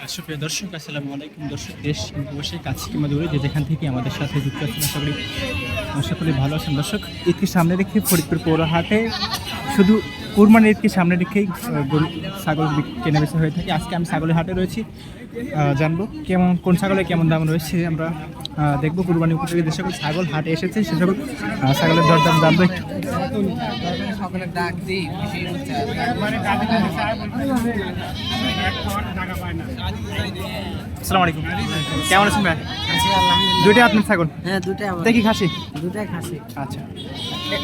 সুপ্রিয় দর্শক, আসসালামু আলাইকুম। দর্শক, দেশ বসে কাছে কিংবা দূরে যে যেখান থেকে আমাদের সাথে যুক্ত আছেন, আশা করি ভালো আছেন। দর্শক, ঈদকে সামনে রেখে ফরিদপুর পৌর হাটে শুধু কুরবানির ঈদকে সামনে রেখেই গরু ছাগল কেনাবেচা হয়ে থাকে। আজকে আমি ছাগলের হাটে রয়েছি, জানবো কোন ছাগলের কেমন দাম রয়েছে। আমরা দেখবো কুরবানি উপযোগী যে সকল ছাগল হাটে এসেছে সে সকল ছাগলের দরদাম জানবো একটু। আসসালামু আলাইকুম, কেমন আছেন ভাই? দুইটাই আপনার ছাগল? হ্যাঁ, দুটাই আমার। দেখি খাসি? দুটাই খাসি। আচ্ছা,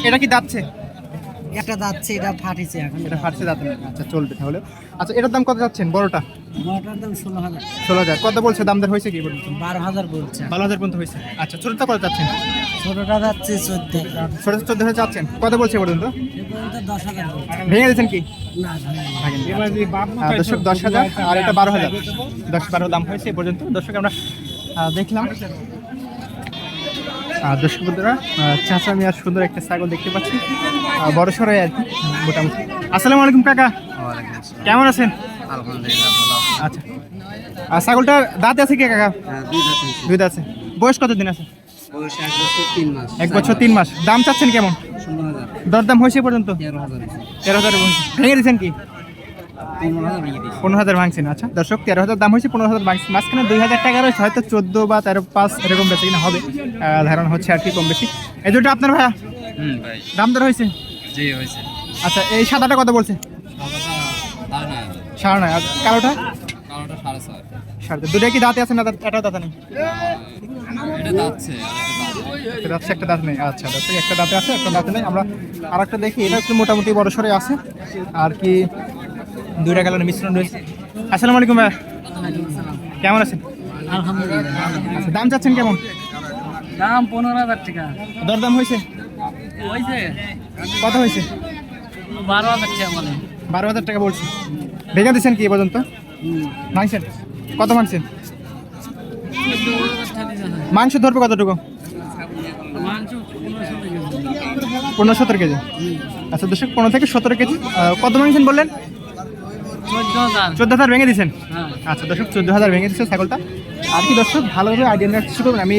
এটা কি দাঁতছে? একটা দাঁতছে, এটা ফাটিছে এখন। এটা ফাটছে দাঁত না? আচ্ছা, চলবে তাহলে। আচ্ছা, এটার দাম কত যাচ্ছেন বড়টা? বড়টার দাম 16,000। 16,000 কত বলছে? দাম দর হয়েছে কি বলুন? 12,000 বলছে। 12,000 পর্যন্ত হয়েছে। আচ্ছা, ছোটটা কত যাচ্ছেন? ছোটটা যাচ্ছে 14,000। ছোট 14,000 যাচ্ছেন, কত বলছে পর্যন্ত? এ পর্যন্ত 10,000 বলছে। ভেঙে দিয়েছেন কি? না, দর্শক 10,000 আর এটা 12,000, 10-12 দাম হয়েছে এ পর্যন্ত। দর্শক, আমরা দেখলাম দর্শক বন্ধুরা, চাচা মিয়ার সুন্দর একটা ছাগল দেখতে পাচ্ছি, বড় সরাই আর কি মোটামুটি। আসসালামু আলাইকুম কাকা, কেমন আছেন? আলহামদুলিল্লাহ ভালো। আচ্ছা, আর ছাগলটার দাঁত আছে কি কাকা? দুই দাঁত আছে। বয়স কত দিন আছে? বয়স 1 বছর 3 মাস। 1 বছর 3 মাস। দাম চাচ্ছেন কেমন? 16,000। দরদাম হয়েছে পর্যন্ত? 13,000 ভেঙে দিয়েছেন কি? 15,000 ভেঙে দিয়েছি। 15,000 ভাঙছেন। আচ্ছা দর্শক, 13,000 দাম হয়েছে, 15,000 ভাঙছে। মাঝখানে 2,000 টাকা রয়েছে, হয়তো 14 বা 13.5 এরকম বেশি কিনা হবে, ধারণা হচ্ছে আর কি, কম বেশি। এই দুটো আপনার ভাইয়া? ভাই। দাম দর হয়েছে? জি হয়েছে। আচ্ছা, এই সাদাটা কত বলছে? না, 9.5। আর কালোটা? কালোটা 6.5। 7.5। দুটো কি দাঁতে আছে না এটাও দাঁতে নেই? এটা যাচ্ছে, একটা দাঁত, একটা দাঁত নেই। আচ্ছা দর্শক, একটা দাঁতে আছে, একটা দাঁতে নেই। আমরা আর একটা দেখি, এটা একটু মোটামুটি বড় সরে আছে আর কি, দুইটা কালারের মিশ্রণ রয়েছে। আসসালামু আলাইকুম ভাইয়া, কেমন আছেন? আলহামদুলিল্লাহ। আচ্ছা, দাম চাচ্ছেন কেমন? দাম 15,000 টাকা। দরদাম হয়েছে? হয়েছে কত হয়েছে? 12,000 টাকা বলে। 12,000 টাকা বলছি। ভেঙে দিচ্ছেন কি এ পর্যন্ত? ভাঙছেন? কত ভাঙছেন? মাংস ধরবে কতটুকু? 15-17 কেজি। আচ্ছা দর্শক, 15 থেকে 17 কেজি। কত ভাঙছেন বললেন? 14,000 ভেঙে দিচ্ছেন? আচ্ছা দর্শক, 14,000 ভেঙে দিচ্ছে ছাগলটা। আর কি দর্শক, ভালোভাবে আইডিয়া নেওয়ার চেষ্টা করবেন। আমি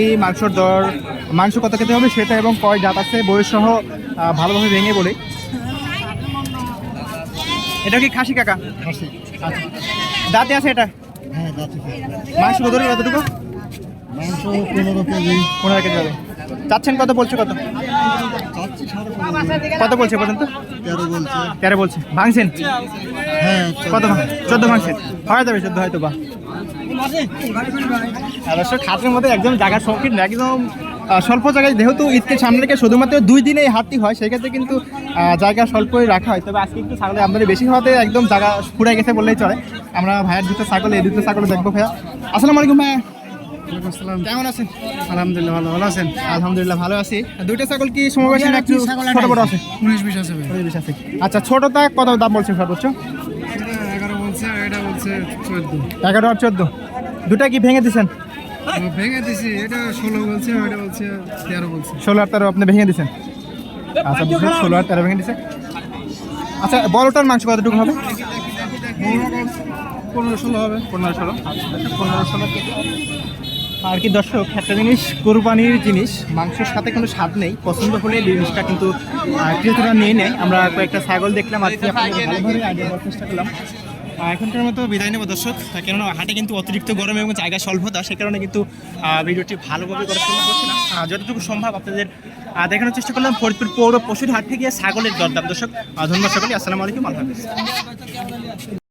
মাংস কত খেতে হবে সেটা এবং কয় জাত আছে বয়স সহ ভালোভাবে ভেঙে বলে। এটা কি খাসি কাকা? আচ্ছা, দাঁতে আছে এটা? হ্যাঁ, দাঁতে। মাংস ধরবে কতটুকু? মাংস 15 কেজি। 15 কেজি হবে। চাচ্ছেন কত? বলছে কত? কত বলছে পর্যন্ত? 13 বলছে। 13 বলছে। ভাঙছেন? হ্যাঁ। কত? 14 ভাঙছেন। হয়ে যাবে 14 হয়তো বা। দর্শক, হাটের মধ্যে একদম জায়গা সংকীর্ণ, একদম স্বল্প জায়গায়, যেহেতু ঈদকে সামনে রেখে শুধুমাত্র 2 দিনে এই হাটটি হয়, সেক্ষেত্রে কিন্তু জায়গা স্বল্পই রাখা হয়। তবে আজকে একটু ছাগলের আমদানি বেশি হওয়াতে একদম জায়গা ফুরাই গেছে বললেই চলে। আমরা ভাইয়ের দুটো ছাগল, এই দুটো ছাগল দেখবো। ভাইয়া আসসালামু আলাইকুম ভাইয়া, কেমন আছেন? আলহামদুলিল্লাহ ভালো আছেন? আলহামদুলিল্লাহ ভালো আছি। দুইটা ছাগল কি সমবয়সী না একটু ছোট বড় আছে? 19-20 আছে ভাই। 19-20 আছে। আচ্ছা, ছোটটা কত দাম বলছে সর্বোচ্চ? 11 বলছে, এটা বলছে 14। 11 আর 14। দুটা কি ভেঙে দিচ্ছেন? ভেঙে দিছি, এটা 16 বলছে, এটা বলছে 13 বলছে। 16 আর 13 আপনি ভেঙে দিচ্ছেন? আচ্ছা, 16 আর 13 ভেঙে দিচ্ছে। আচ্ছা, বড়টার মাংস কতটুকু হবে? 15-16 হবে। 15-16। আচ্ছা, 15-16 কেজি। আর কি দর্শক, একটা জিনিস, কোরবানির জিনিস মাংসের সাথে কোনো স্বাদ নেই, পছন্দ হলে জিনিসটা কিন্তু ক্রেতারা নিয়ে নেয়। আমরা কয়েকটা ছাগল দেখলাম আর কি, আপনাদের ভালোভাবে আইডিয়া দেওয়ার চেষ্টা করলাম। এখনকার মতো বিদায় নেব দর্শক, কেননা হাটে কিন্তু অতিরিক্ত গরম এবং জায়গা স্বল্পতা, সে কারণে কিন্তু ভিডিওটি ভালোভাবে করার চেষ্টা করছি না। যতটুকু সম্ভব আপনাদের দেখানোর চেষ্টা করলাম ফরিদপুর পৌর পশুর হাট থেকে ছাগলের দরদাম। দর্শক, ধন্যবাদ সকলে। আসসালামু আলাইকুম, আল্লাহ হাফেজ।